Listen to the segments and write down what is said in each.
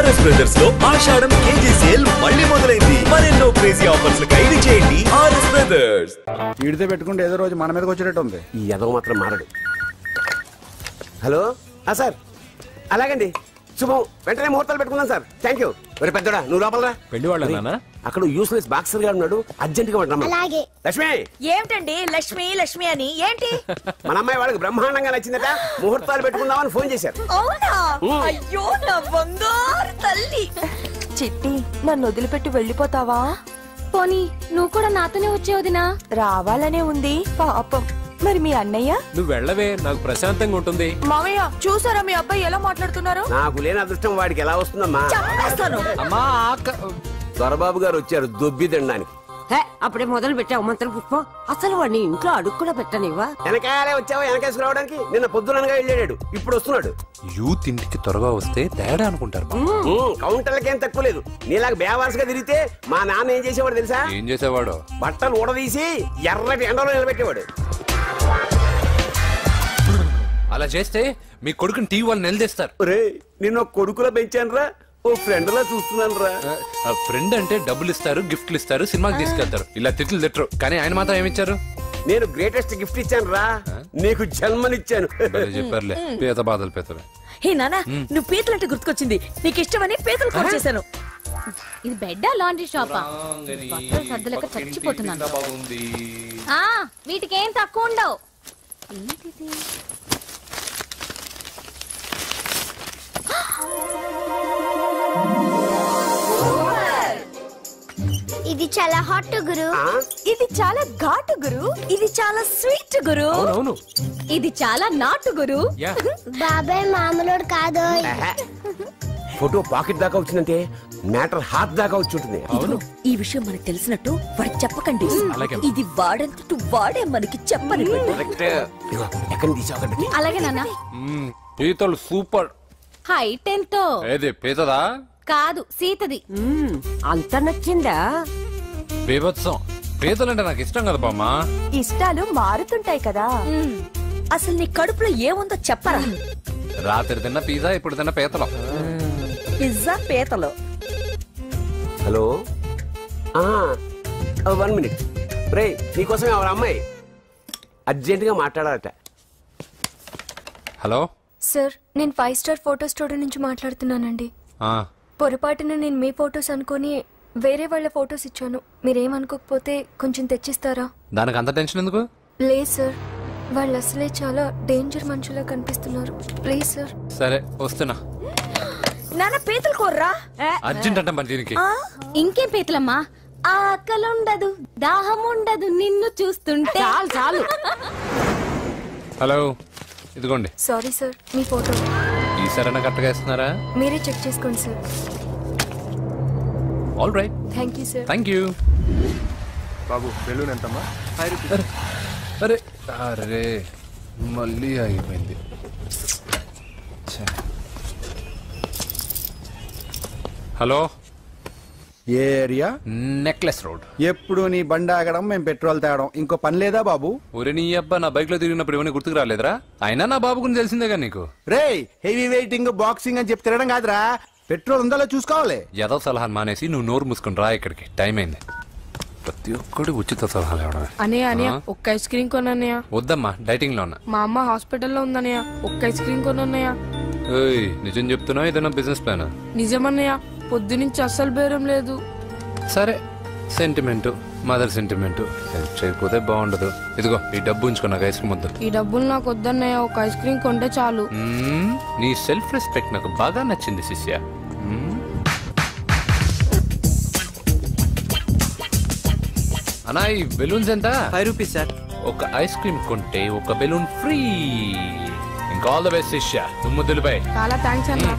RS brothers లో ఆషాఢం KG sale మళ్ళీ మొదలైంది. మరెన్నో క్రేజీ ఆఫర్స్ ఖైదు చేయండి ఆర్ఎస్ బ్రదర్స్. ఈడితే పెట్టుకుంటే ఏదో రోజు మన మీదకి వచ్చేటట్టు ఉంది. ఈ ఎదవ మాత్రం మారడు. హలో సార్, అలాగండి, శుభం. వెంటనే ముహూర్తాలు పెట్టుకుందాం సార్. Thank you. మరి పెద్దడా నువ్వు లోపలరా. పెళ్లి వాళ్ళ అక్కడ యూస్లెస్ బాక్సర్ గా ఉన్నాడు, అర్జెంట్ గా అలాగే. లక్ష్మి. ఏమిటండి లక్ష్మి లక్ష్మి అని ఏంటి? మన అమ్మాయి వాళ్ళకి బ్రహ్మాండంగా నచ్చిందట, ముహూర్తాలు పెట్టుకుందామని ఫోన్ చేశారు. అవునా? అయ్యో నా బంగారు తల్లి. చిట్టి, నన్ను వదిలిపెట్టి వెళ్ళిపోతావా? పోనీ నువ్వు కూడా నాతోనే వచ్చేవదినా? రావాలనే ఉంది పాపం. మరి మీ అన్నయ్య? నువ్వు వెళ్ళవే, నాకు ప్రశాంతంగా ఉంటుంది. మామయ్య చూసారా మీ అబ్బాయి ఎలా మాట్లాడుతున్నారు? నాకు లేని అదృష్టం వాడికి ఎలా వస్తుందమ్మా? అమ్మా దొరబాబు గారు వచ్చారు దొబ్బి తినడానికి. అప్పుడే మొదలు పెట్టావు మంత్ర పుష్పం. అసలు వాడిని ఇంట్లో అడుగు కూడా పెట్టనివా? వెనకాలే వచ్చావా? వెనకేసుకు రావడానికి నిన్న పొద్దుననగా వెళ్ళాడు, ఇప్పుడు వస్తున్నాడు. యూత్ ఇంటికి త్వరగా వస్తే తేడా అనుకుంటారు. కౌంటర్లకేం తక్కువ లేదు. నీలాగా బేవారసుగా తిరిగితే మా నాన్న ఏం చేసేవాడు తెలుసా? ఏం చేసేవాడు? బట్టలు ఊడదీసి ఎర్రటి ఎండలో నిలబెట్టేవాడు. అలా చేస్తే మీ కొడుకుని టీవీ వాళ్ళు నిలదీస్తారు. రే, నిన్న కొడుకులా పెంచాను రా, ఓ ఫ్రెండ్ లా చూస్తున్నాను రా. ఫ్రెండ్ అంటే డబ్బులు ఇస్తారు, గిఫ్ట్లు ఇస్తారు, సినిమాకి తీసుకెళ్తారు. ఇలా తిట్లు తిట్టరు. కానీ ఆయన మాత్రం ఏమిచ్చారు? నేను గ్రేటెస్ట్ గిఫ్ట్ ఇచ్చాను రా, నీకు జన్మనిచ్చాను. చెప్పారులే, పీత బాధలు పీతలు. హే నానా, నువ్వు పీతలంటే గుర్తుకొచ్చింది. నీకు ఇష్టమని పీతలు ఫోన్ చేశాను. ఇది బెడ్డా లాండ్రీ షాపా? బట్టలు సర్దలేక చచ్చిపోతున్నాను. వీటికేం తక్కువ ఉండవు. ఏంటిది? ఇది చాలా హాట్ గురు. ఇది చాలా ఘాటు గురు. ఇది చాలా స్వీట్ గురు. అవును, ఇది చాలా నాటు గురు. బాబాయ్ మామూలుడు కాదు. ఫోటో పాకెట్ దాకా వచ్చిందంటే మ్యాటర్ హాత్ దాకా వచ్చి ఉంటుంది. ఈ విషయం మనకు తెలిసినట్టు వాడికి చెప్పకండి. ఇది వాడంతటు వాడే మనకి చెప్పని. ఎక్కడి తీసాకండి. అలాగే నాన్న. పీతలు సూపర్. హైట్ ఎంతో? ఏది పీతదా? కాదు, సీతది. అంత నచ్చిందా? బీభత్సం. పీతలంటే నాకు ఇష్టం కదా బామ్మ. ఇష్టాలు మారుతుంటాయి కదా. అసలు నీ కడుపులో ఏముందో చెప్పరా? రాత్రి తిన్న పిజ్జా, ఇప్పుడు తిన్న పీతలు. పిజ్జా పీతలు. Hello, 1 minute. రే, నీకోసం ఎవరు అమ్మాయి అర్జెంట్ గా మాట్లాడాలట. హలో సార్, నేను 5 స్టార్ ఫోటో స్టూడియో నుంచి మాట్లాడుతున్నానండి. పొరపాటున నేను మీ ఫోటోస్ అనుకుని వేరే వాళ్ళ ఫోటోస్ ఇచ్చాను. మీరేమనుకోకపోతే కొంచెం తెచ్చిస్తారా? దానికి అంత టెన్షన్ ఎందుకు? లేదు సార్, వాళ్ళు అసలే చాలా డేంజర్ మనుషులా కనిపిస్తున్నారు. Please sir. సరే, వస్తున్నా. నాన్న పీతలు కోర్రా. అర్జెంట్ అంట మరి దీనికి. ఇంకేం పీతలమ్మా? ఆకలి ఉండదు, దాహం ఉండదు నిన్ను చూస్తుంటే. చాలు. హలో, ఇదిగోండి. సారీ సార్, మీ ఫోటో. ఈసారైనా కరెక్ట్గా ఇస్తున్నారా? మీరే చెక్ చేసుకోండి sir. All right. Thank you sir. Thank you. Babu, balloon ఎంతమ్మా? అరే అరే, మళ్ళీ ఆగిపోయింది. హలో, ఏ ఏరియా? Necklace road. ఎప్పుడు నీ బండి ఆగడం, మేము పెట్రోల్ తేవడం, ఇంకో పని లేదా బాబు? ఒరే నీ అబ్బా, నా బైక్ లో తిరిగినప్పుడు ఇవన్నీ గుర్తుకు రాలేదురా? అయినా నా బాబు గురించి తెలిసిందేగా నీకు. రే, హెవీ వెయిటింగ్ బాక్సింగ్ అని చెప్పి తిరగడం కాదురా, పెట్రోల్ ఉందో చూసుకోవాలి. ఏదో సలహాలు మానేసి నువ్వు నోరు మూసుకుని రా ఇక్కడికి. టైం అయింది. ప్రతి ఒక్కడు ఉచిత సలహాలు ఇవ్వడం. అన్నయ్య ఒక్క ఐస్ క్రీమ్ కొనన్నయ్య. వద్దమ్మా, డైటింగ్ లో ఉన్నా. మా అమ్మ హాస్పిటల్లో ఉందన్నయ్య, ఒక్క ఐస్ క్రీమ్ కొనన్నయ్య. నిజం చెప్తున్నా, ఏదైనా బిజినెస్ ప్లాన్? నిజమన్నయ్య, పొద్దునుంచి అస్సలు బేరం లేదు. సరే, సెంటిమెంట్, మదర్ సెంటిమెంట్. హెల్ప్ చేయకపోతే బాగుండదు. ఇదిగో ఈ డబ్బు ఉంచుకో, నాకు ఐస్ క్రీమ్ వద్దు. ఈ డబ్బులు నాకు వద్దన్నయ్య, ఒక ఐస్ క్రీమ్ కొంటే చాలు. నీ సెల్ఫ్ రెస్పెక్ట్ నాకు బాగా నచ్చింది శిష్య. అన్నా, ఈ బెలూన్స్ ఎంత? 5 రూపీస్ సార్. ఒక ఐస్ క్రీమ్ కొంటే ఒక బెలూన్ ఫ్రీ. ఇంకా ఆల్ ద బెస్ట్ శిష్య, తుమ్ము దులిపై. చాలా థ్యాంక్స్ అన్న.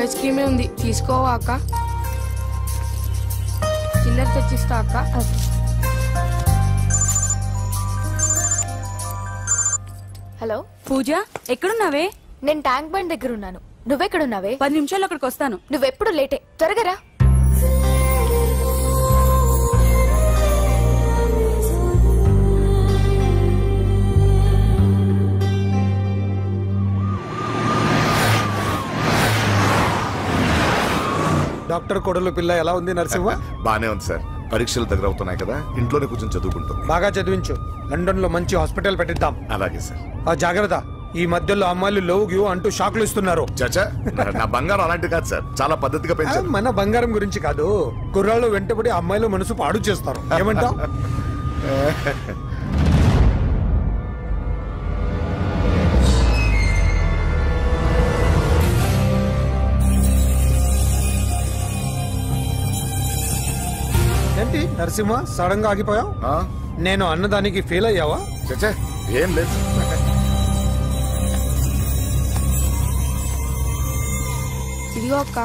ఐస్ క్రీమే ఉంది, తీసుకోవా అక్క? చిల్లర తెచ్చిస్తా అక్క. హలో పూజ ఎక్కడున్నావే? నేను ట్యాంక్ బండ్ దగ్గర ఉన్నాను. నువ్వెక్కడున్నావే? 10 నిమిషాల్లో అక్కడికి వస్తాను. నువ్వెప్పుడు లేటే, త్వరగా రా. డాక్టర్ కొడలు పిల్ల ఎలా ఉంది నరసింహ? బానే ఉంది సార్. పరీక్షలు దగ్గర అవుతున్నాయి కదా, ఇంట్లోనే కూర్చొని చదువుకుంటుంది. బాగా చదివించు. లండన్ లో మంచి హాస్పిటల్ పెట్టిద్దాం. అలాగే సార్. ఆ జాగ్రత్త, ఈ మధ్యలో అమ్మాయిలు లవ్ గివ్ అంటూ షాక్లు ఇస్తున్నారు. చాచా, నా బంగారం అలాంటి కాదు సార్, చాలా పద్ధతిగా పెంచారు. మన బంగారం గురించి కాదు, కుర్రాళ్ళు వెంటబడి అమ్మాయిలు మనసు పాడు చేస్తారు. ఏమంటావ్? ఏంటి నరసింహ సడన్ గా ఆగిపోయావు? నేను అన్నదానికి ఫీల్ అయ్యావా? చచ్చా ఏం లేదు. ఇదిగో అక్క.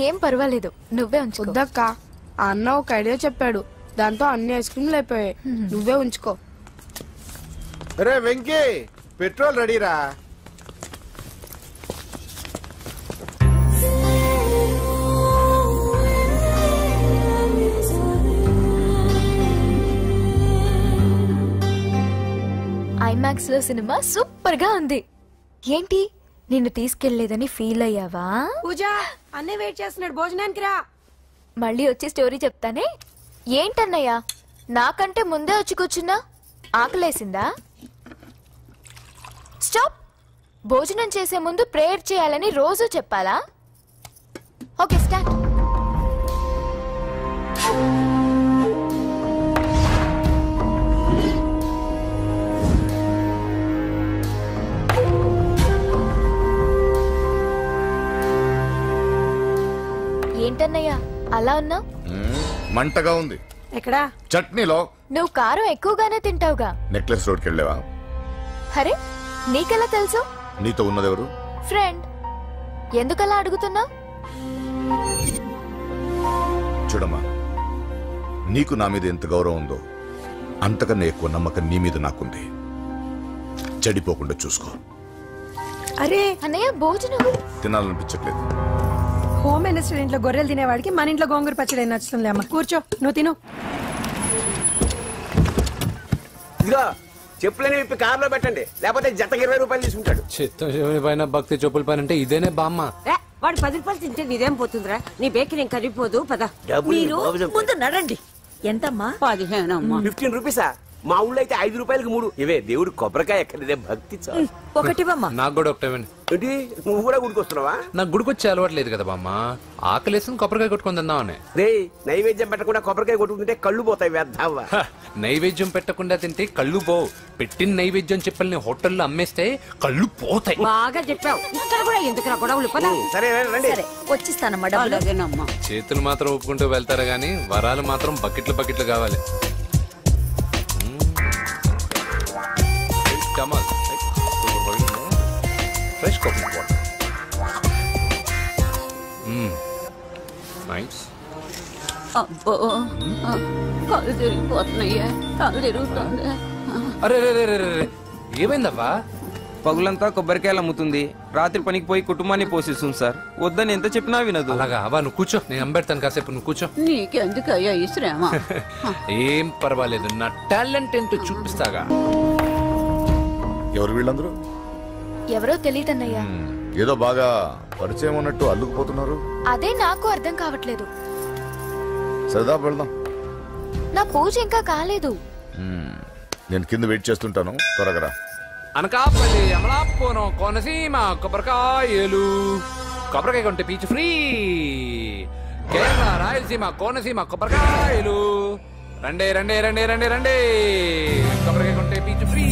ఏం పర్వాలేదు, నువ్వే ఉంచుకో. వద్దక్క, ఆ అన్న ఒక ఐడియా చెప్పాడు, దాంతో అన్ని ఐస్ క్రీమ్లు అయిపోయాయి. నువ్వే ఉంచుకో. రే వెంకీ, పెట్రోల్ రెడీరా? ఐమాక్స్ లో సినిమా సూపర్ గా ఉంది. ఏంటి నిన్ను తీసుకెళ్లేదని ఫీల్ అయ్యావా? పూజ అన్నీ వెయిట్ చేస్తున్నాడు, భోజనానికి రా. మళ్ళీ వచ్చి స్టోరీ చెప్తానే. ఏంటన్నయ్యా, నాకంటే ముందే వచ్చి కూర్చున్నా? ఆకలేసిందా? స్టాప్. భోజనం చేసే ముందు ప్రేయర్ చేయాలని రోజు చెప్పాలా? Okay start. ఏంటన్నయ్యా అలా ఉన్నావు? మంటగా ఉంది. ఎక్కడా? చట్నీలో. నువ్వు కారం ఎక్కువగానే తింటావుగా. నెక్లెస్ రోడ్కి వెళ్ళావా? అరే నీకెలా తెలుసు? నీతో ఉన్నదెవరు? ఫ్రెండ్. ఎందుకలా అడుగుతున్నావు? చూడమ్మా, నీకు నా మీద ఎంత గౌరవం ఉందో అంతకన్నా ఎక్కువ నమ్మకం నీ మీద నాకుంది. చెడిపోకుండా చూసుకో. అరే అన్నయ్య భోజనం తినాలనిపించట్లేదు. హోమ్ మినిస్టర్ ఇంట్లో గొర్రెలు తినేవాడికి మన ఇంట్లో గోంగూర పచ్చడి నచ్చుతుంది. అమ్మ కూర్చో, నువ్వు తిను. ఇదిగో చెప్పులని విప్పి కారులో పెట్టండి, లేకపోతే జతకి 20 రూపాయలు తీసుకుంటాడు. చిత్తం శివుని పైన భక్తి చెప్పుల పైన అంటే ఇదేనే బామ్మ. వాడు 10 రూపాయలు తింటే నీదేం పోతుందిరా? నీ బేకరీ నేను కరిగిపోదు. పద. మీరు ముందు నడండి. ఎంతమ్మా? 15 అమ్మా. 15 రూపీసా? మా ఊళ్ళో అయితే 5 రూపాయలకి 3. ఇవే దేవుడు కొబ్బరికాయ ఎక్కడిదే భక్తి చాలు. ఒకటివమ్మా. నాకు కూడా ఒకటేమండి. ఏంటి నువ్వు కూడా గుడికొస్తున్నావా? నాకు గుడికొచ్చి అలవాట్లేదు కదా బామ్మ. ఆకలేసిన కొబ్బరికాయ కొట్టుకొని తిందామని. రే నైవేద్యం పెట్టకుండా కొబ్బరికాయ కొట్టుకుంటే కళ్ళు పోతాయి వేద్దావా. నైవేద్యం పెట్టకుండా తింటే కళ్ళు పోవు. పెట్టిన నైవేద్యం చెప్పల్ని హోటల్లో అమ్మేస్తే కళ్ళు పోతాయి. బాగా చెప్పావు. ఇక్కడ కూడా ఎందుకురా గొడవలు? పద. సరే రండి. సరే వచ్చిస్తానమ్మా డబ్బులు. అలాగేనమ్మా. చేతులు మాత్రం ఒప్పుకుంటూ వెళ్తారు గానీ వరాలు మాత్రం బకెట్లు బకెట్లు కావాలి. Fresh coconut water. నైస్. అబ్బో కాలు తిరిగిపోతున్నాయ్యా, కాలు తిరుగుతుంది. అరే రే రే రే రే, ఏమైందవ్వా? పగులంతా కొబ్బరికాయలు అమ్ముతుంది, రాత్రి పనికి పోయి కుటుంబాన్ని పోషిస్తుంది సార్. వద్దని ఎంత చెప్పినా వినదు. అలాగా అవ్వా, నువ్వు కూర్చో, నేను అంబెడతాను కాసేపు. నువ్వు కూర్చో. నీకెందుకయ్యా ఈ శ్రమ? ఏం పర్వాలేదు, నా టాలెంట్ ఏంటో చూపిస్తాగా. ఎవరు వీళ్ళందరూ? ఎవరో తెలియదన్నయ్యా. ఏదో బాగా పరిచయం ఉన్నట్టు అల్లుకుపోతున్నారు. అదే నాకు అర్థం కావట్లేదు. సరదా వెళ్దాం. నా పూజ ఇంకా కాలేదు. నేను కింద వెయిట్ చేస్తుంటాను, త్వరగా రా. అనకాపల్లి, అమలాపురం, కోనసీమ కొబ్బరికాయలు. కొబ్బరికాయ కొంటే పీచు ఫ్రీ. కేరళ, రాయలసీమ, కోనసీమ కొబ్బరికాయలు. రండి రండి రండి రండి రండి, కొబ్బరికాయ కొంటే పీచు ఫ్రీ.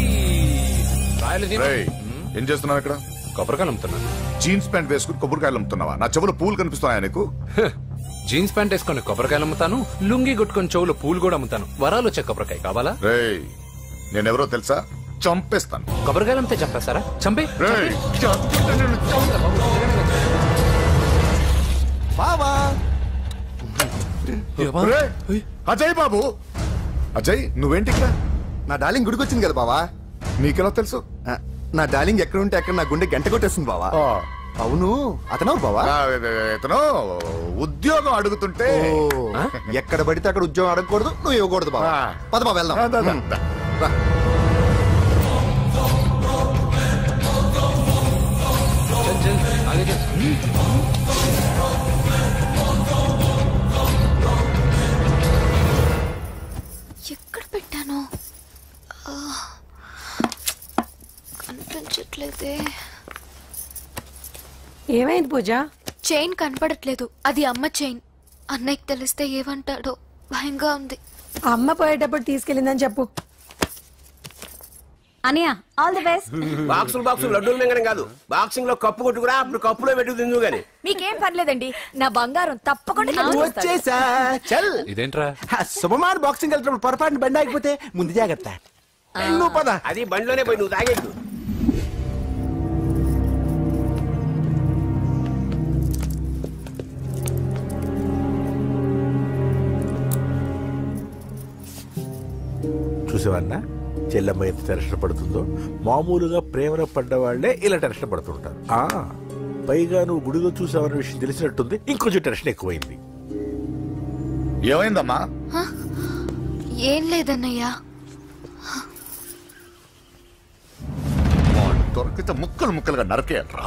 రాయలసీమ. ఏం చేస్తున్నావు ఇక్కడ? కొబ్బరికాయలు అమ్ముతున్నాను. జీన్స్ ప్యాంట్ వేసుకుని కొబ్బరికాయలు అమ్ముతున్నావా? నా చెవులు పూలు కనిపిస్తున్నాయా నీకు? జీన్స్ ప్యాంట్ వేసుకొని కొబ్బరికాయలు అమ్ముతాను, లుంగి కొట్టుకొని చెవులు పూలు కూడా అమ్ముతాను. వరాలు వచ్చే కొబ్బరికాయ కావాలా? నేనెవరో తెలుసా? చంపేస్తాను. కొబ్బరికాయలు అమ్మితే చంపేస్తారా? చంపే. అజయ్ బాబు, అజయ్ నువ్వేంటి ఇక్కడ? నా డార్లింగ్ గుడికి వచ్చింది కదా బావా. నీకెలా తెలుసు? నా డార్లింగ్ ఎక్కడ ఉంటే అక్కడ నా గుండె గంట కొట్టేస్తుంది బావా. అవును అతను బావా? ఇతను ఉద్యోగం అడుగుతుంటే ఎక్కడ పడితే అక్కడ ఉద్యోగం అడగకూడదు, నువ్వు ఇవ్వకూడదు బావా. పద బావ వెళ్దాం. ఎక్కడ పెట్టాను కనిపించట్లేదే. ఏమైంది పూజ? చైన్ కనపడట్లేదు. అది అమ్మ చైన్. అన్నయ్యకి తెలిస్తే ఏమంటాడో భయంగా ఉంది. అమ్మ పోయేటప్పుడు తీసుకెళ్ళిందని చెప్పు. అనియా ఆల్ ది బెస్ట్. బాక్సులు లడ్డూలు మింగడం కాదు, బాక్సింగ్ లో కప్పు కొట్టుకురా, అప్పుడు కప్పులో పెట్టు తిందు గాని. మీకేం పర్లేదండి, నా బంగారం తప్పకుండా వచ్చేసా. చల్ ఇదేంట్రా శుభమాన్ బాక్సింగ్ వెళ్తున్నప్పుడు పొరపాటున బండి ఆగిపోతే ముందు జాగ్రత్త. నువ్వు పద. అది బండిలోనే పోయి నువ్వు తాగేద్దు. చూసేవన్నా చెల్లమ్మ ఎంత టెన్షన్ పడుతుందో. మామూలుగా ప్రేమలో పడ్డవాళ్లే ఇలా టెన్షన్ పడుతుంటారు. పైగా నువ్వు గుడిలో చూసావన్న విషయం తెలిసినట్టుంది, ఇంకొంచెం టెన్షన్ ఎక్కువైంది. ఏమైందమ్మా? ఏం లేదన్నయ్యా. దొరికితే ముక్కలు ముక్కలుగా నరకేయట్రా.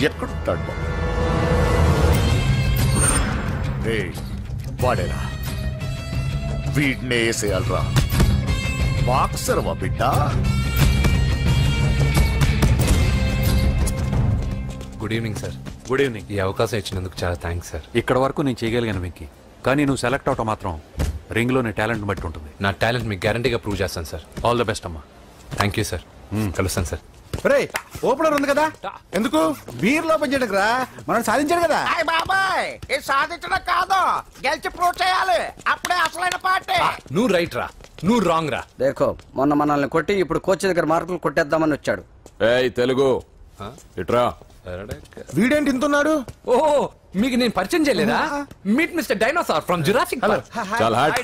ఎక్కడుంటాడు వాడేరా? వీడినే వేసేయాలరా. బాక్సర్ వా బిడ్డ. Good evening sir. Good evening. ఈ అవకాశం ఇచ్చినందుకు చాలా థ్యాంక్స్ సార్. ఇక్కడ వరకు నేను చేయగలిగాను వెంకీ, కానీ నువ్వు సెలెక్ట్ అవటం మాత్రం రింగ్ లో నీ టాలెంట్ బట్టి ఉంటుంది. నా టాలెంట్ మీకు గ్యారంటీగా ప్రూవ్ చేస్తాను సార్. ఆల్ ద బెస్ట్ అమ్మా. Thank you sir. కలుస్తాను సార్. ఓపెనర్ ఉంది కదా, ఎందుకు బీర్ లోపం చేయడానికి రా. మనం సాధించాడు కదా. బాబాయ్ ఇది సాధించడం కాదు, గెలిచి ప్రూవ్ చేయాలి. అప్పుడే అసలైన పార్టీ. నువ్వు రైట్ రా, నువ్వు రాంగ్ రా. దేఖో మొన్న మనల్ని కొట్టి ఇప్పుడు కోచ్ దగ్గర మార్కులు కొట్టేద్దామని వచ్చాడు. ఏయ్ తెలుగు ఇట్రా. వీడేంటి ఇంతున్నాడు? ఓహో మీకు నేను పరిచయం చేయలేదా? Meet mister dinosaur from Jurassic park. चल हट।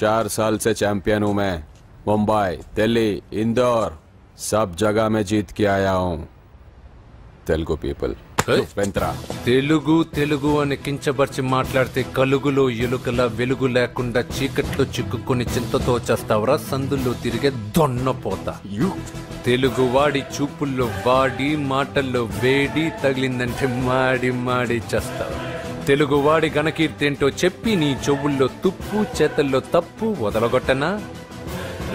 4 साल से चैंपियन हूं मैं। मुंबई, दिल्ली, इंदौर सब जगह में जीत के आया हूं। तेलुगु पीपल తెలుగు తెలుగు అని కించబర్చి మాట్లాడితే కలుగులో ఎలుకల వెలుగు లేకుండా చీకట్లో చిక్కుకొని చింతతో చేస్తావరా? సందుల్లో తిరిగే దొన్నపోతా. తెలుగు వాడి చూపుల్లో వాడి మాటల్లో వేడి తగిలిందంటే మాడి మాడి చేస్తావు. తెలుగు వాడి ఘనకీర్తి ఏంటో చెప్పి నీ చెవుల్లో తుప్పు చేతల్లో తప్పు వదలగొట్టనా?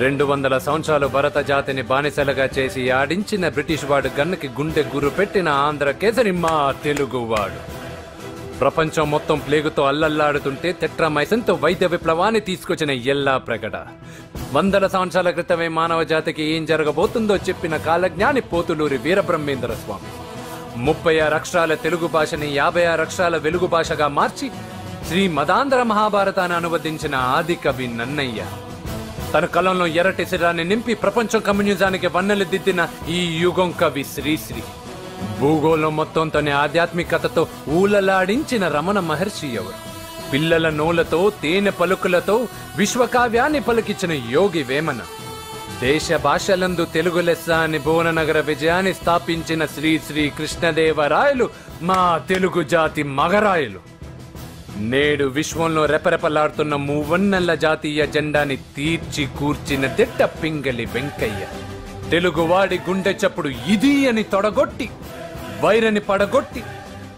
200 సంవత్సరాలు భరత జాతిని బానిసలుగా చేసి ఆడించిన బ్రిటిష్ వాడు గన్నకి గుండె గుర్రు పెట్టిన ఆంధ్ర కేసరి మా తెలుగువాడు. ప్రపంచం మొత్తం ప్లేగుతో అల్లల్లాడుతుంటే టెట్రామైసిన్తో వైద్య విప్లవాన్ని తీసుకొచ్చిన ఎల్లా ప్రకట. 100 సంవత్సరాల క్రితమే మానవ జాతికి ఏం జరగబోతుందో చెప్పిన కాలజ్ఞాని పోతులూరి వీరబ్రహ్మేంద్ర స్వామి. 36 అక్షరాల తెలుగు భాషని 56 అక్షరాల వెలుగు భాషగా మార్చి శ్రీ మదాంధ్ర మహాభారతాన్ని అనువదించిన ఆది కవి నన్నయ్య. తన కలంలో ఎర్రటి శిరాన్ని నింపి ప్రపంచం కమ్యూనిజానికి వన్నెలు దిద్దిన ఈ యుగం కవి శ్రీశ్రీ. భూగోళం మొత్తం తన ఆధ్యాత్మికతతో ఊలలాడించిన రమణ మహర్షి ఎవరు? పిల్లల నోలతో తేనె పలుకులతో విశ్వకావ్యాన్ని పలికించిన యోగి వేమన. దేశ భాషలందు తెలుగు లెస్స అని భువననగర విజయాన్ని స్థాపించిన శ్రీ శ్రీ కృష్ణదేవరాయలు మా తెలుగు జాతి మగరాయలు. నేడు విశ్వంలో రెపరెపలాడుతున్న మూవన్నెల జాతీయ జెండాని తీర్చి కూర్చిన దిట్ట పింగళి వెంకయ్య. తెలుగువాడి గుండె చప్పుడు ఇది అని తొడగొట్టి వైరని పడగొట్టి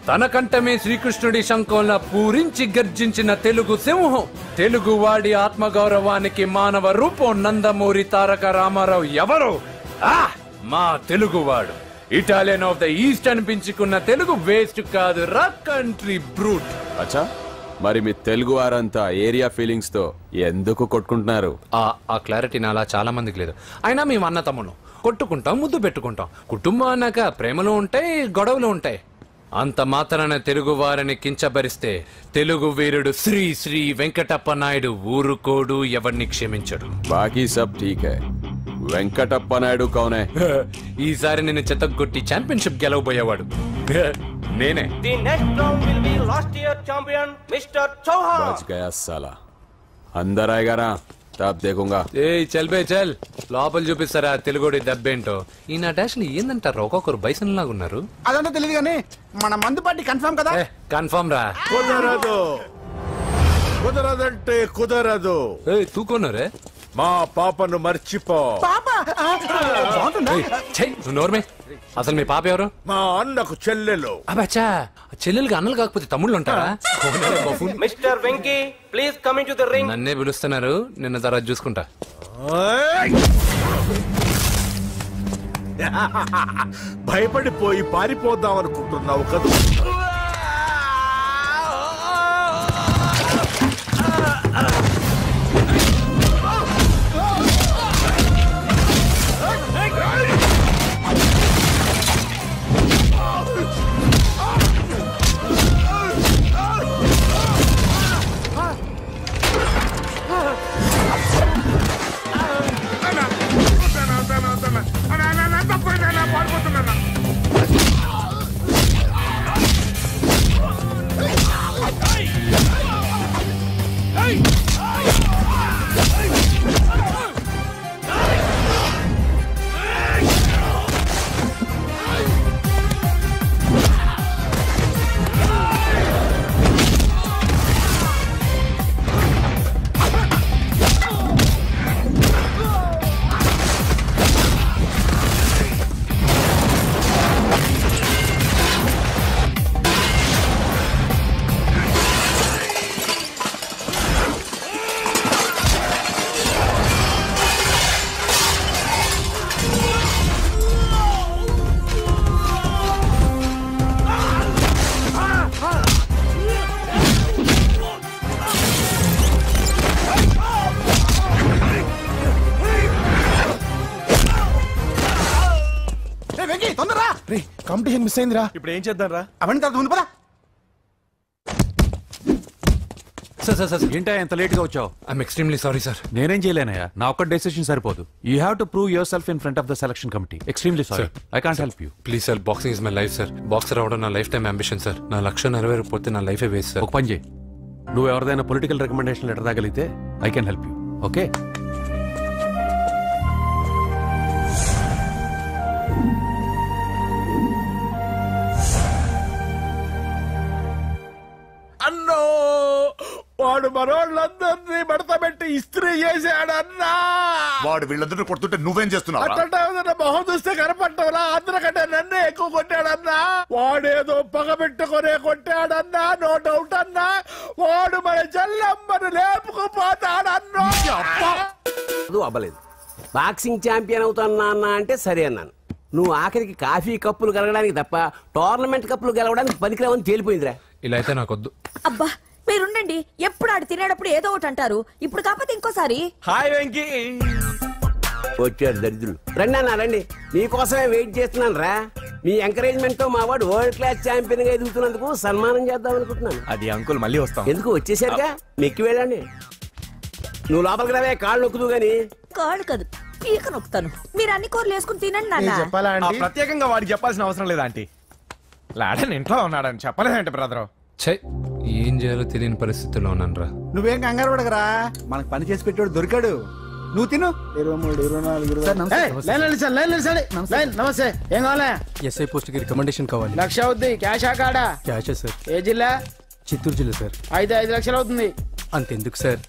తన కంఠమే శ్రీకృష్ణుడి శంఖంలా పూరించి గర్జించిన తెలుగు సింహం. తెలుగువాడి ఆత్మగౌరవానికి మానవ రూపం నందమూరి తారక రామారావు ఎవరు? మా తెలుగువాడు. ఇటాలియన్ ఆఫ్ ద ఈస్ట్ అనిపించుకున్న తెలుగు వేస్ట్ కాదు రా కంట్రీ బ్రూట్. అచ్చా మరి మీ తెలుగు వారంతా ఏరియా ఫీలింగ్స్ తో ఎందుకు కొట్టుకుంటున్నారు? ఆ క్లారిటీ నాలా చాలా మందికి లేదు. అయినా మేము అన్న తమ్మును కొట్టుకుంటాం, ముద్దు పెట్టుకుంటాం. కుటుంబం అన్నాక ప్రేమలు ఉంటాయి, గొడవలు ఉంటాయి. అంత మాత్రాన తెలుగు వారిని కించబరిస్తే తెలుగు వీరుడు శ్రీ శ్రీ వెంకటప్ప నాయుడు ఊరుకోడు, ఎవరిని క్షమించడు. బాకీ సబ్ ఠీక్ హై. వెంకటప్ప నాయుడు కౌనే? ఈసారి నేను చెత్తగొట్టి ఛాంపియన్షిప్ గెలవబోయేవాడు నేనే. बच गया साला. अंदर आएगा ना? तब देखूंगा ఏ చల్ బే చల్ లోపల చూపిస్తారా తెలుగుడి దబ్బేంటో ఈ నా డాష్ ఏందంటారు ఒక్కొక్కరు బైసన్ లాగా ఉన్నారు అదంతా తెలియదు కానీ మన మందు పార్టీ కన్ఫర్మ్ కదా కన్ఫర్మ్ రా కుదరదు కుదరదంటే కుదరదు తూకొన్నారే మా పాపను మర్చిపో నోర్మే అసలు మీ పాప ఎవరు మా అన్నకు చెల్లెలు అబ్బచ్చా చెల్లెలుగా అన్నలు కాకపోతే తమ్ముళ్ళు ఉంటారా mister Venky please come in to the ring నన్నే పిలుస్తున్నారు నిన్న తర్వాత చూసుకుంటా భయపడిపోయి పారిపోదాం అనుకుంటున్నావు కదా కాంపిటీషన్ మిస్ అయిందిరా. ఇప్పుడు ఏం చేద్దాం రా? అవన్నీ తర్వాత ముందు పదా. సార్ ఏంటా ఎంత లేట్ గా వచ్చావు? I'm extremely sorry sir. నేనేం చేయలేనయ్యా, నా ఒక్క డెసిషన్ సరిపోదు. You have to prove your self in front of the selection committee. Extremely sorry, I can't help you. Please sir, boxing is my life sir. Boxer అవడం నా life time ambition sir. నా లక్ష్యం నెరవేరకపోతే నా లైఫే waste sir. ఒక పని చేయి, నువ్వు ఎవరిదైనా పొలిటికల్ రికమెండేషన్ లెటర్ రాగలిగితే I can help you. Okay? అన్నో, వాడు మనోళ్ళందరినీ మడత పెట్టి ఇస్త్రీ చేశాడన్నా. వాడు వీళ్ళందరూ కొడుతుంటే నువ్వేం చేస్తున్నావు? అట్లా మొహం చూస్తే కనపట్టవులా? అందరికంటే నన్నే ఎక్కువ కొట్టాడన్నా. వాడేదో పగ పెట్టుకునే కొట్టాడన్నా, నో డౌట్ అన్నా. వాడు మన జల్లమ్మను లేపుకుపోతాడన్నా. అవ్వలేదు. బాక్సింగ్ ఛాంపియన్ అవుతున్నా అన్నా అంటే సరే అన్నాను. నువ్వు ఆఖరికి కాఫీ కప్పులు గెలవడానికి తప్ప టోర్నమెంట్ కప్పులు గెలవడానికి పనికిరావని తేలిపోయిందిరా. ఇలా అయితే నాకొద్దు. అబ్బా మీరుండండి, ఎప్పుడు ఆడు తినేటప్పుడు ఏదో ఒకటి అంటారు. ఇప్పుడు కాకపోతే ఇంకోసారి. హాయ్ వెంకీ. వచ్చారు దరిద్రులు. రండి అన్న రండి, మీకోసమే వెయిట్ చేస్తున్నాను రా. మీ ఎంకరేజ్మెంట్ తో మా వాడు వరల్డ్ క్లాస్ ఛాంపియన్ గా ఎదుగుతున్నందుకు సన్మానం చేద్దాం అనుకుంటున్నాను. అది అంకుల్ మళ్ళీ వస్తాం. ఎందుకు వచ్చేసరిగా మెక్కి వెళ్ళండి. నువ్వు లోపలికి రావే, కాళ్ళు నొక్కుదు గాని. కాళ్ళు కాదు, పీక నొక్కుతాను. మీరు అన్ని కూరలు వేసుకుని తినండి నాన్న. ప్రత్యేకంగా వాడికి చెప్పాల్సిన అవసరం లేదా ఆంటీ? లాడన్ ఇంట్లో ఉన్నాడని చెప్పలేదంటే బ్రదరు. ఛై, ఏం చేయాలో తెలియని పరిస్థితుల్లో ఉన్నాను రా. నువ్వేం కంగారు పడకరా, మనకు పని చేసి పెట్టాడు దొరికాడు. నువ్వు తిను. 23, 24, నమస్తే. ఏం కావాలా? ఎస్ఐ పోస్ట్ కి రికమెండేషన్ కావాలి. 1,00,000 అవుద్ది. క్యాషా కాడా? Cash sir. ఏ జిల్లా? చిత్తూరు జిల్లా సార్. 5 లక్షలు అవుతుంది. అంతెందుకు సార్?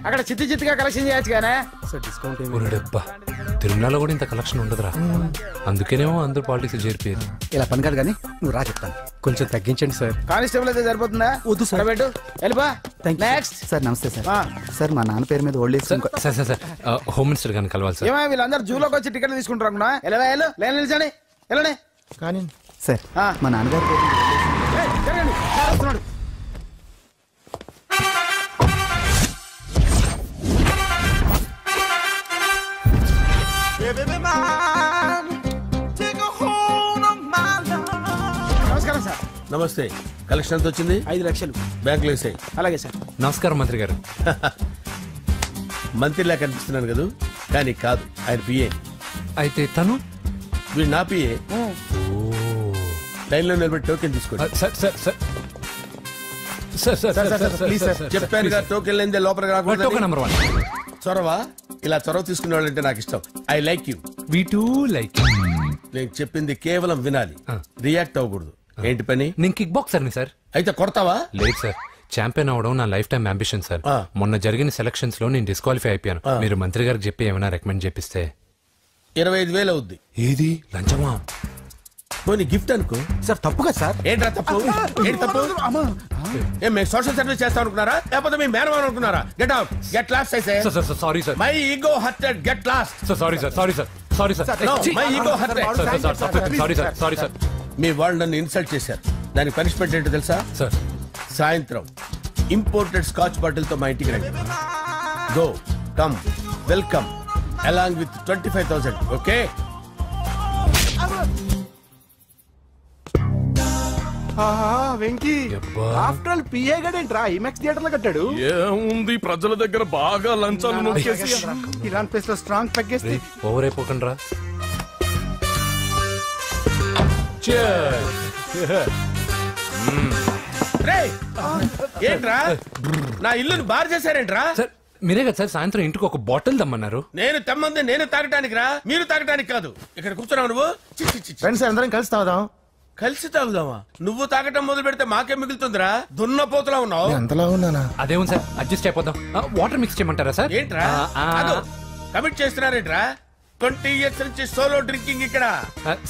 అక్కడ చిత్తుగా కలెక్షన్ చేయొచ్చు కానీ సార్ డిస్కౌంట్ డబ్బా. తిరుమలలో కూడా ఇంత కలెక్షన్ ఉండదురా. అందుకేనేమో అందరూ పాలిటిక్స్ చేరిపోయారు. ఇలా పని కాదు కానీ నువ్వు రా చెప్తాను. కొంచెం తగ్గించండి సార్. కానిస్టేబుల్ అయితే సరిపోతుందా? వద్దు సార్. పెట్టు వెళ్ళిపా. Next sir. నమస్తే సార్. సార్ మా నాన్న పేరు మీద old age sir sir home minister గారిని కలవాలి సార్. ఏమో వీళ్ళందరూ జూలోకి వచ్చి టికెట్లు తీసుకుంటారు అనుకున్నా. ఎలా లైన్ నిలిచండి. వెళ్ళండి. కానీ సార్ మా నాన్నగారు జరగండి. వస్తున్నాడు. నమస్కారం సార్. నమస్తే. కలెక్షన్ ఎంత వచ్చింది? 5 లక్షలు. బ్యాంకులో వేసాయి. అలాగే సార్. నమస్కారం మంత్రి గారు. మంత్రిలా కనిపిస్తున్నాను కదా, కానీ కాదు, ఆయన పిఏ. అయితే తను వీడు నా పిఏ. లైన్లో నిలబెట్టి టోకెన్ తీసుకోండి. సార్ చెప్పాను కదా, టోకెన్ లేదే లోపలికి రాకూడదు. Token number 1. చొరవ ఇలా చొరవ తీసుకునే వాళ్ళంటే నాకు ఇష్టం. I like you. We two like. నేను చెప్పింది కేవలం వినాలి, రియాక్ట్ అవ్వకూడదు. ఏంటి పని? నేను కిక్ బాక్సర్ని సార్. అయితే కొడతావా? లేదు సార్, ఛాంపియన్ అవడం నా లైఫ్ టైం అంబిషన్ సార్. మొన్న జరిగిన సెలక్షన్స్ లో నేను డిస్క్వాలిఫై అయిపోయాను. మీరు మంత్రి గారికి చెప్పి ఏమైనా రికమెండ్ చేపిస్తే. 25,000 అవుద్ది. ఏది లంచమా? పోనీ గిఫ్ట్ అనుకో. సార్ తప్పు కదా సార్. ఏంట్రా తప్పు? ఏంటి తప్పు? ఏం మేము సోషల్ సర్వీస్ చేస్తాం అనుకున్నారా, లేకపోతే మీ మేనమాన్ అనుకున్నారా? Get out, get lost. Sorry sir, my ego hurted, get lost. Sorry sir, sorry sir, sorry sir, my ego hurted. Sorry sir, sorry sir. మీ వాళ్ళు నన్ను ఇన్సల్ట్ చేశారు. దానికి పనిష్మెంట్ ఏంటో తెలుసా? సార్ సాయంత్రం ఇంపోర్టెడ్ స్కాచ్ బాటిల్ తో మా ఇంటికి రండి. Go come welcome along with 25,000. Okay? Venky after all PA గడేంట్రా IMAX థియేటర్ లో కట్టాడు. ఏముంది, ప్రజల దగ్గర బాగా లంచాలు నొక్కేసి ఇలాంటి ప్లేస్ లో స్ట్రాంగ్ తగ్గేస్తే ఓవర్ అయిపోకండి రా. ఏంట్రా నా ఇల్లుని బార్ చేశారేంట్రా? సార్ మీరే కదా సార్ సాయంత్రం ఇంటికి ఒక బాటిల్ దమ్మన్నారు. నేను తెమ్మంది నేను తాగటానికి రా, మీరు తాగటానికి కాదు. ఇక్కడ కూర్చున్నావు నువ్వు. ఫ్రెండ్స్ అందరం కలిసి తాగుదాం. కలిసి తాగుదామా? నువ్వు తాగటం మొదలు పెడితే మాకే మిగులుతుందిరా. దున్నపోతులా ఉన్నావు. ఎంతలా ఉన్నానా? అదేమో సార్, అడ్జస్ట్ అయిపోదాం. వాటర్ మిక్స్ చేయమంటారా సార్? ఏంట్రా కమిట్ చేస్తున్నారేంట్రా? 20 years నుంచి సోలో డ్రింకింగ్ ఇక్కడ.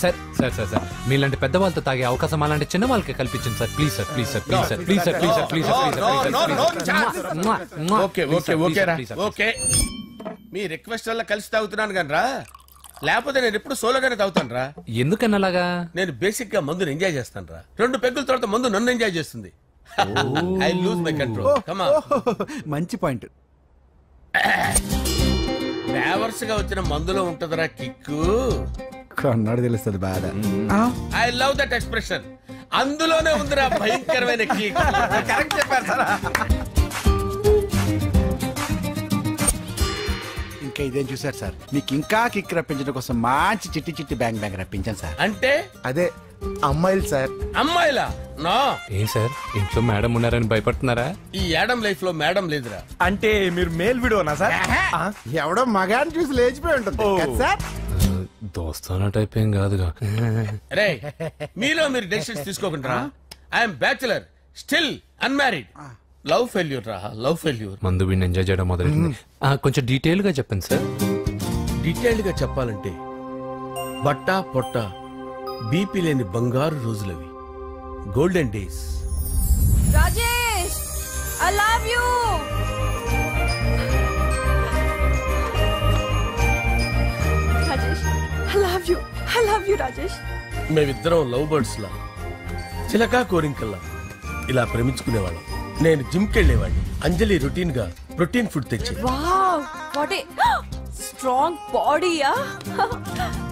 సార్ సార్ సార్ సార్ మీలాంటి పెద్ద వాళ్ళతో తాగే అవకాశం అలాంటి చిన్న వాళ్ళకి కల్పించండి sir. Please sir, please sir, please sir, please sir, please sir, please sir. Okay okay okay రా, ఓకే. మీ రిక్వెస్ట్ వల్ల కలిసి తాగుతున్నాను కానీ రా, లేకపోతే నేను ఎప్పుడు సోలోగానే తాగుతాను రా. ఎందుకన్నా అలాగా? నేను బేసిక్ గా మందుని ఎంజాయ్ చేస్తాను రా. 2 పెగ్గుల తర్వాత మందు నన్ను ఎంజాయ్ చేస్తుంది. I lose my control. Come on. మంచి పాయింట్. ఫ్లేవర్స్ గా వచ్చిన మందులో ఉంటదరా కిక్కు. కన్నాడు తెలుస్తుంది బాధ. I love that expression. అందులోనే ఉందిరా భయంకరమైన కిక్. కరెక్ట్ చెప్పారు సార్. ఇంకా ఇదేం చూసారు సార్, మీకు ఇంకా కిక్ రప్పించడం కోసం మంచి చిట్టి చిట్టి బ్యాంగ్ బ్యాంగ్ రప్పించాను సార్. అంటే అదే అమ్మాయిలు సార్. అమ్మాయిలా? నో. ఏం సార్ ఇంట్లో మేడం ఉన్నారని భయపడుతున్నారా? ఈ యాడమ్ లైఫ్ లో మేడం లేదురా. అంటే మీరు మేల్ వీడియోనా సార్? ఎవడో మగాన్ని చూసి లేచిపోయి ఉంటుంది సార్. దోస్తానా టైప్ ఏం కాదుగా. రే మీలో మీరు డెసిషన్స్ తీసుకోకుండా. I'm bachelor, still unmarried. Love failure రా, లవ్ ఫెయిల్యూర్. మందు వీడిని ఎంజాయ్ చేయడం మొదలైంది. కొంచెం డీటెయిల్ గా చెప్పండి సార్. డీటెయిల్డ్ గా చెప్పాలంటే బట్టా పొట్ట బీపీ లేని బంగారు రోజులవి, golden days. Rajesh, I love you. Rajesh, I love you, I love you Rajesh. మేమిద్దరం లవ్ బర్డ్స్ లా, చిలకా కోరింకల్లా ఇలా ప్రేమించుకునేవాళ్ళం. నేను జిమ్ కెళ్ళేవాడిని. అంజలి రొటీన్ గా ప్రోటీన్ ఫుడ్ తెచ్చి. వావ్, వాట్ ఏ స్ట్రాంగ్ బాడీయా.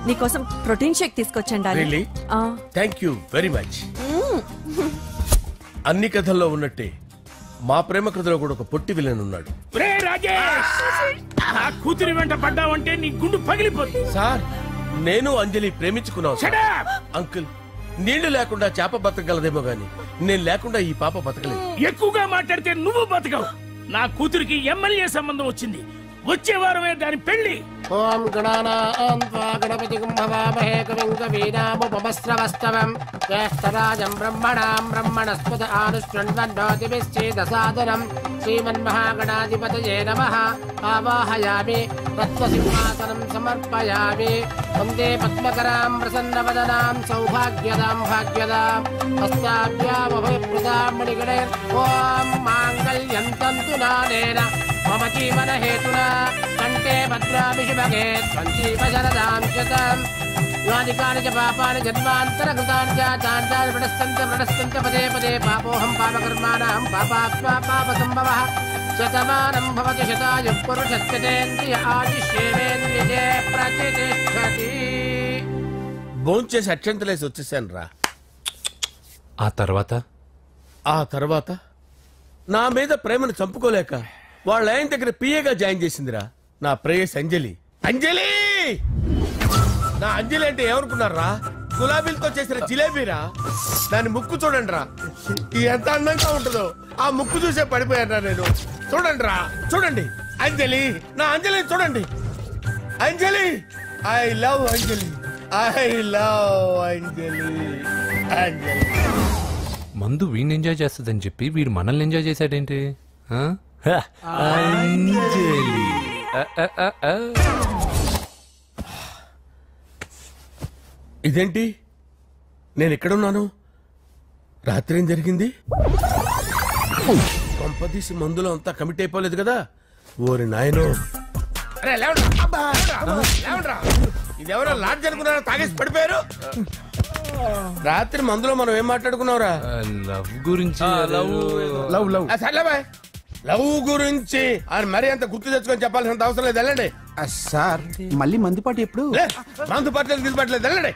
నీకోసం ప్రోటీన్ షేక్ తీసుకొచ్చండి. Really? Thank you very much. అన్ని కథల్లో ఉన్నట్టే మా ప్రేమ కథలో కూడా ఒక పొట్టి విలన్ ఉన్నాడు. కూతురి వెంట పడ్డావంటే నీ గుండు పగిలిపోతుంది. సార్ నేను అంజలి ప్రేమించుకున్నావు. అంకుల్, నీళ్లు లేకుండా చేప బతకగలదేమో గాని నేను లేకుండా ఈ పాప బతకలేదు. ఎక్కువగా మాట్లాడితే నువ్వు బతకవు. నా కూతురికి ఎమ్మెల్యే సంబంధం వచ్చింది. వచ్చే వారమే దాని పెళ్లి. ఓం గణపతిం భవామహే కవిం కవీనాముపమస్రవస్తవం జ్యేష్ఠరాజం బ్రహ్మణాం బ్రహ్మణస్పద ఆనుష్ణ్వన్నోతిభిశ్చేదసాదనం శ్రీమన్మహాగణాధిపతయే నమః. ఆవాహయామి తత్వసింహాసనం సమర్పయామి. వందే పద్మకరాం ప్రసన్నవదనాం సౌభాగ్యదాం భాగ్యదాం హస్తాభ్యామభయప్రదాం మణిగణైర్. ఓం మాంగళ్యం తంతు నానేన మమ జీవన హేతునా కంటే భద్రామి శుభగే సంజీవ శరదాం శతం. యాని కాని చ పాపాని జన్మాంతరకృతాని చ తాని ప్రణశ్యంత పదే పదే పాపోహం పాపకర్మాణం పాపాత్మా పాపసంభవః. శతమానం భవతి శతాయుః పురుషస్యేంద్రియ ఆయుష్యేంద్రియే ప్రతిష్ఠతి. భోంచేసి అక్షంతలేసి వచ్చేసాను రా. ఆ తర్వాత నా మీద ప్రేమను చంపుకోలేక వాళ్ళ ఆయన దగ్గర పిఏగా జాయిన్ చేసిందిరా నా ప్రేయస్ అంజలి. అంజలి నా అంజలి అంటే ఏమనుకున్నారా? గులాబీలతో చేసిన జిలేబీరా. దాని ముక్కు చూడండి రా, ఎంత అందంగా ఉంటుందో. ఆ ముక్కు చూసే పడిపోయారా నేను. చూడండి రా, చూడండి అంజలి, నా అంజలి చూడండి. Anjali, I love Anjali, I love Anjali. Anjali మందు వీడిని ఎంజాయ్ చేస్తుందని చెప్పి వీడు మనల్ని ఎంజాయ్ చేశాడేంటి? అంజలి ఇదేంటి, నేను ఎక్కడున్నాను? రాత్రి ఏం జరిగింది? కొంపదీసి మందులో అంతా కమిట్ అయిపోలేదు కదా? ఓరి నాయనో, ఇదెవరో లాడ్జ్ అనుకున్నారా? తాగేసి పడిపోయారు. రాత్రి మందులో మనం ఏం మాట్లాడుకున్నావురా? లవ్ గురించి. లవ్ గురించి ఆయన మరీ అంత గుర్తు తెచ్చుకొని చెప్పాల్సినంత అవసరం లేదు. వెళ్ళండి సార్. మళ్ళీ మందుపాటి ఎప్పుడు? మందు పట్టలేదు, తీసుపట్టలేదు. వెళ్ళండి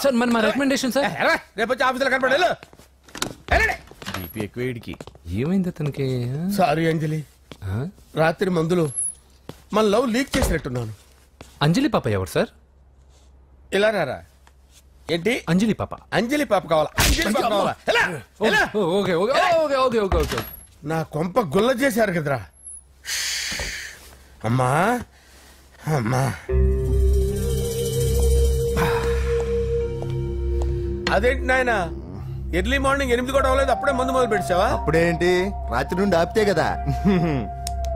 సార్. మరి మా రికమెండేషన్ సార్. రేపు వచ్చి ఆఫీసులో కనపడి వెళ్ళండి. ఏమైంది అతనికి? సారీ అంజలి, రాత్రి మందులో మన లవ్ లీక్ చేసినట్టున్నాను. అంజలి పాప ఎవరు సార్? ఇలా రారా. ఏంటి అంజలి పాప? అంజలి పాప కావాలా? అంజలి పాప కావాలా? Okay okay okay okay okay okay. నా కొంప గుల్ల చేశారు కదరా. అమ్మా అమ్మా, అదేంటి నాయన, ఎర్లీ మార్నింగ్ 8 కూడా అవ్వలేదు, అప్పుడే మందు మొదలు పెట్టావా? అప్పుడేంటి, రాత్రి నుండి ఆపితే కదా.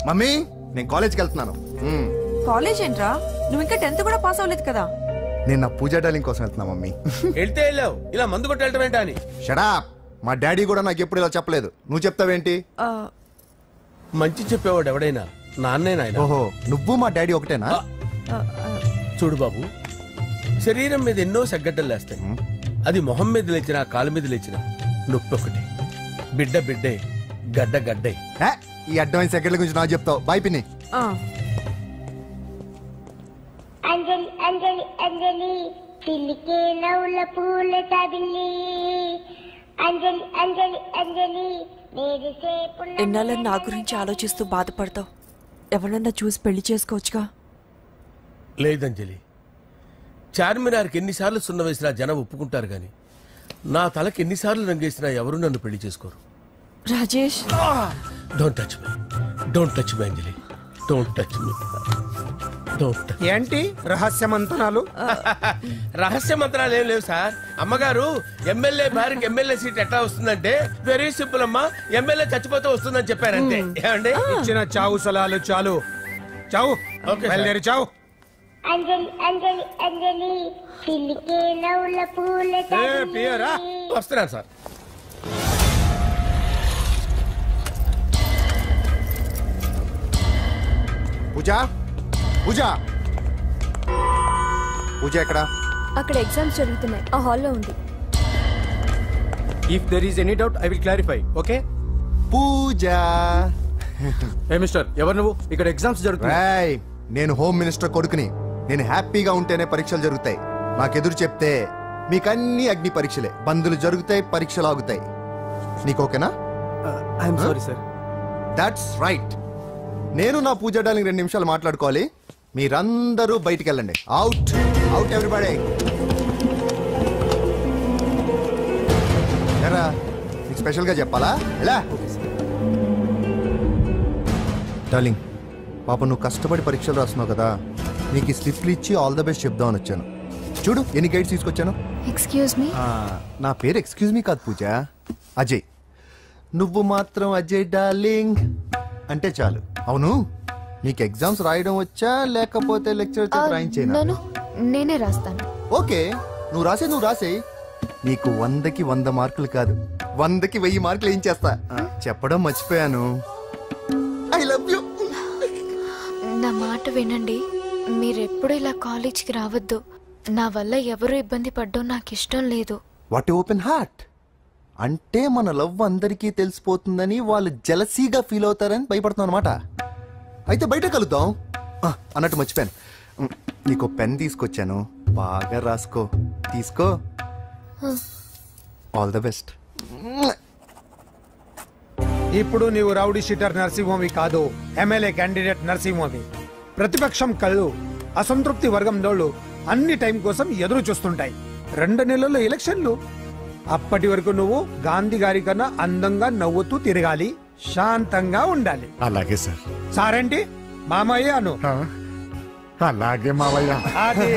మమ్మీ, నేను కాలేజ్కి వెళ్తున్నాను. కాలేజ్ ఏంట్రా? నువ్వు ఇంకా 10th కూడా పాస్ అవ్వలేదు కదా. నేను నా పూజా డాలింగ్ కోసం వెళ్తున్నా మమ్మీ. వెళ్తే వెళ్ళావు, ఇలా మందు కొట్టి వెళ్ళటం ఏంటా అని. షడా, మా డాడీ కూడా నాకు ఎప్పుడు ఇలా చెప్పలేదు. నువ్వు చెప్తావేంటి? మంచి చెప్పేవాడు ఎవడైనా నాన్నే నాయన. ఓహో, నువ్వు మా డాడీ ఒకటేనా? చూడు బాబు, శరీరం మీద ఎన్నో సగ్గడ్డలు లేస్తాయి. అది మొహం మీద లేచినా కాలు మీద లేచినా నొప్పి ఒకటి. బిడ్డ బిడ్డే, గడ్డ గడ్డే. ఈ అడ్వాన్స్ సెకండ్ల గురించి నాకు చెప్తావు. బాయ్ పిన్ని. అంజలి అంజలి అంజలి పిల్లికే నవ్వుల పూల తబిల్లి. అంజలి అంజలి అంజలి ఎన్నాళ్ళని నా గురించి ఆలోచిస్తూ బాధపడతావు? ఎవరన్నా చూసి పెళ్లి చేసుకోవచ్చుగా. లేదంజలి, చార్మినార్కి ఎన్నిసార్లు సున్న వేసినా జనం ఒప్పుకుంటారు గాని నా తలకి ఎన్నిసార్లు రంగేసినా ఎవరు నన్ను పెళ్లి చేసుకోరు. Rajesh, don't touch me, don't touch me Anjali, don't touch me. ఏంటి రహస్య మంత్రాలు? రహస్య మంత్రాలు ఏం లేవు సార్. అమ్మగారు ఎమ్మెల్యే భార్యకి ఎమ్మెల్యే సీట్ ఎట్లా వస్తుందంటే వెరీ సింపుల్ అమ్మా, ఎమ్మెల్యే చచ్చిపోతే వస్తుందని చెప్పారంతే. ఏమండి, ఇచ్చిన చావు సలాలు చాలు. చావు, బయలుదేరి చావు. అంజలి అంజలి అంజలి పిల్లికే నవ్వుల పూల తబిల్లి. వస్తున్నాను సార్. పూజ, పూజ, పూజ ఎక్కడ? అక్కడ ఎగ్జామ్స్ జరుగుతున్నాయి, ఆ హాల్లో ఉంది. If there is any doubt I will clarify. Okay Pooja. ఏ మిస్టర్, ఎవరు నువ్వు? ఇక్కడ ఎగ్జామ్స్ జరుగుతున్నాయి. నేను హోమ్ మినిస్టర్ కొడుకుని. నేను హ్యాపీగా ఉంటేనే పరీక్షలు జరుగుతాయి. నాకెదురు చెప్తే మీకన్నీ అగ్ని పరీక్షలే. బందులు జరుగుతాయి, పరీక్షలు ఆగుతాయి. నీకు ఓకేనా? I'm sorry sir. That's right. నేను నా పూజ డాలింగ్ 2 నిమిషాలు మాట్లాడుకోవాలి. మీరందరూ బయటికి వెళ్ళండి. Out out everybody. ఎరా, నీకు స్పెషల్గా చెప్పాలా? ఎలా డార్లింగ్, పాప నువ్వు కష్టపడి పరీక్షలు రాస్తున్నావు కదా, నీకు ఈ స్లిప్లు ఇచ్చి ఆల్ ద బెస్ట్ చెప్దామని వచ్చాను. చూడు ఎన్ని గైడ్స్ తీసుకొచ్చాను. Excuse me. నా పేరు ఎక్స్క్యూజ్ మీ కాదు పూజ, అజయ్. నువ్వు మాత్రం అజయ్ డార్లింగ్ అంటే చాలు. అవును, నీకు ఎగ్జామ్స్ రాయడం వచ్చా లేకపోతే లెక్చర్ రాయించేనా? నేనే రాస్తాను. ఓకే, నువ్వు రాసేయి. నీకు 100కి 100 మార్కులు కాదు, 100కి 1000 మార్కులు ఏం చేస్తా. చెప్పడం మర్చిపోయాను, ఐ లవ్ యూ. నా మాట వినండి, మీరెప్పుడు ఇలా కాలేజ్కి రావద్దు. నా వల్ల ఎవరు ఇబ్బంది పడ్డం నాకు ఇష్టం లేదు. వాట్ ఓపెన్ హార్ట్ అంటే మన లవ్ అందరికీ తెలిసిపోతుందని వాళ్ళు జలసీగా ఫీల్ అవుతారని భయపడుతున్నాం అనమాట. అయితే బయట కలుద్దాం. అన్నట్టు మర్చిపోయాను, నీకు పెన్ తీసుకొచ్చాను, బాగా రాసుకో. తీసుకో. All the best. ఇప్పుడు నీవు రౌడీ షీటర్ నరసింహవి కాదు, ఎమ్మెల్యే క్యాండిడేట్ నరసింహవి. ప్రతిపక్షం కళ్ళు అసంతృప్తి వర్గం దోళ్ళు అన్ని టైం కోసం ఎదురు చూస్తుంటాయి. 2 నెలల్లో ఎలక్షన్లు. అప్పటి వరకు నువ్వు గాంధీ గారి కన్నా అందంగా నవ్వుతూ తిరగాలి, శాంతంగా ఉండాలి. అలాగే సార్. సారేంటి మామయ్య అను. అలాగే మావయ్య. అదే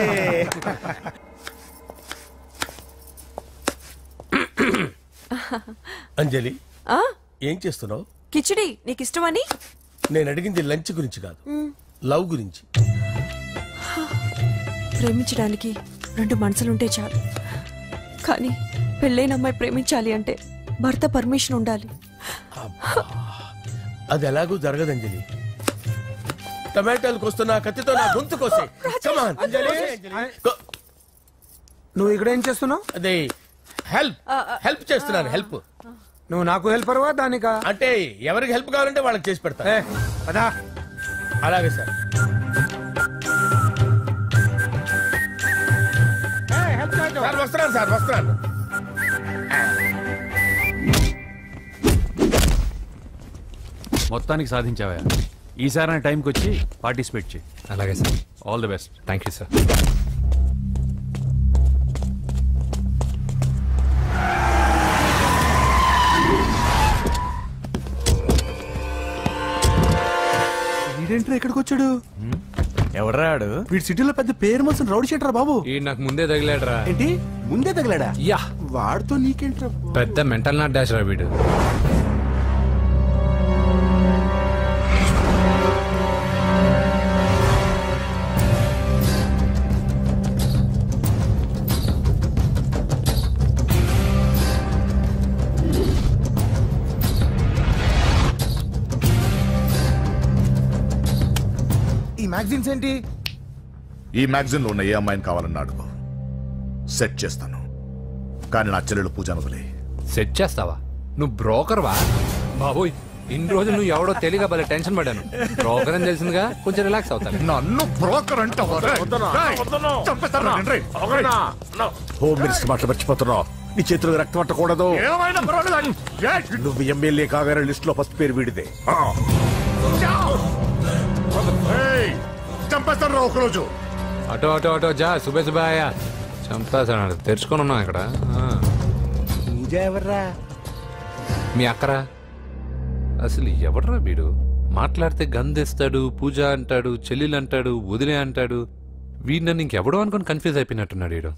అంజలి ఏం చేస్తున్నావు? కిచిడి నీకు ఇష్టమని. నేను అడిగింది లంచ్ గురించి కాదు, లవ్ గురించి. ప్రేమించడానికి 2 మనసులుంటే చాలు, కానీ పెళ్ళైన అమ్మాయి ప్రేమించాలి అంటే భర్త పర్మిషన్ ఉండాలి. అది ఎలాగూ జరగదు అంజలి. టమాటాలు కోస్తున్నా కత్తితో నా గొంతు కోసే. నువ్వు ఇక్కడ ఏం చేస్తున్నావు? అదే హెల్ప్ చేస్తున్నాను. హెల్ప్. నువ్వు నాకు హెల్పర్వా దానికా? అంటే ఎవరికి హెల్ప్ కావాలంటే వాళ్ళకి చేసి పెడతా. అలాగే సార్. వస్తున్నాను సార్, వస్తున్నాను. మొత్తానికి సాధించావా? ఈసారి టైంకి వచ్చి పార్టిసిపేట్ చేయి. అలాగే sir. All the best. Thank you sir. వీడేంట్రా ఎక్కడికి వచ్చాడు? ఎవడ్రాడు? వీడి సిటీలో పెద్ద పేరు మోసిన రౌడీ షీటర్ బాబు. ఈ నాకు ముందే తగిలాడరా. ఏంటి ముందే తగిలాడా? యా. వాడితో నీకేంట్రా? పెద్ద మెంటల్ నాట్ డాష్ రా వీడు. మ్యాగజైన్స్ ఏంటి? ఈ మ్యాగజైన్ లో ఉన్న ఏ అమ్మాయిని కావాలన్నాడు సెట్ చేస్తాను, కానీ నా చెల్లెలు పూజను వదిలే. సెట్ చేస్తావా? నువ్వు బ్రోకర్ వా బాబోయ్? ఇన్ని రోజులు నువ్వు ఎవడో తెలియక భలే టెన్షన్ పడ్డాను. బ్రోకర్ అని తెలిసిందిగా కొంచెం రిలాక్స్ అవుతాను. నన్ను బ్రోకర్ అంటే హోమ్ మినిస్టర్ మాటలు మర్చిపోతున్నావు. నీ చేతులకు రక్తం పట్టకూడదు. నువ్వు ఎమ్మెల్యే కాగానే లిస్ట్ లో ఫస్ట్ పేరు వీడిదే. చంపేస్తాను ఒకరోజు. అటో అటో అటో జా. సుబే సుబాయ చంపేస్తాడు. తెరుచుకొని ఉన్నాం ఇక్కడ. పూజ ఎవర్రా? మీ అక్కరా? అసలు ఎవడరా వీడు? మాట్లాడితే గంధేస్తాడు, పూజ అంటాడు, చెల్లెలు అంటాడు, వదిలే అంటాడు. వీడు నన్ను ఇంకెవడో అనుకుని కన్ఫ్యూజ్ అయిపోయినట్టున్నాడు వీడు.